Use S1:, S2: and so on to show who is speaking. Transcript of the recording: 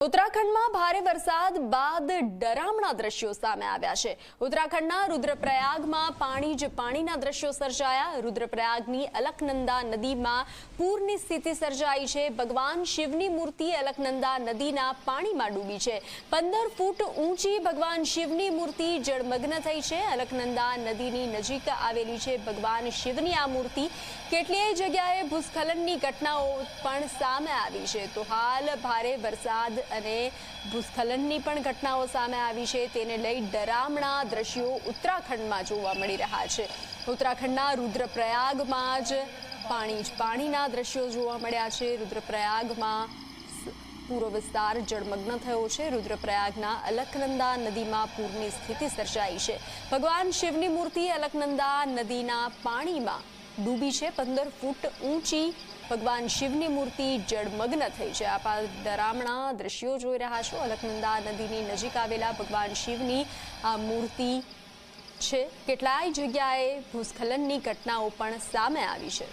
S1: ઉત્તરાખંડમાં ભારે વરસાદ બાદ ડરામણા દ્રશ્યો સામે આવ્યા છે। ઉત્તરાખંડના રુદ્રપ્રયાગમાં પાણીના દ્રશ્યો સર્જાયા। રુદ્રપ્રયાગની અલકનંદા નદીમાં પૂરની સ્થિતિ સર્જાઈ છે। ભગવાન શિવની મૂર્તિ અલકનંદા નદીના પાણીમાં ડૂબી છે। 15 ફૂટ ઊંચી ભગવાન શિવની મૂર્તિ જળમગ્ન થઈ છે। અલકનંદા નદીની નજીક આવેલી છે ભગવાન શિવની આ મૂર્તિ। કેટલીય જગ્યાએ ભૂસ્ખલનની ઘટનાઓ પણ સામે આવી છે। તો હાલ ભારે વરસાદ અને ભૂસ્ખલનની પણ ઘટનાઓ સામે આવી છે। તેને લઈ ડરામણા દ્રશ્યો ઉત્તરાખંડમાં જોવા મળી રહ્યા છે। ઉત્તરાખંડના રુદ્રપ્રયાગમાં જ પાણીના દ્રશ્યો જોવા મળ્યા છે। રુદ્રપ્રયાગમાં પૂરો વિસ્તાર જળમગ્ન થયો છે। રુદ્રપ્રયાગના અલકનંદા નદીમાં પૂરની સ્થિતિ સર્જાઈ છે। ભગવાન શિવની મૂર્તિ અલકનંદા નદીના પાણીમાં ડૂબી છે। 15 ફૂટ ઊંચી ભગવાન શિવની મૂર્તિ જળમગ્ન થઈ છે। આપ ડરામણા દ્રશ્યો જોઈ રહ્યા છો। અલકનંદા નદીની નજીક આવેલા ભગવાન શિવની આ મૂર્તિ છે। કેટલાય જગ્યાએ ભૂસ્ખલનની ઘટનાઓ પણ સામે આવી છે।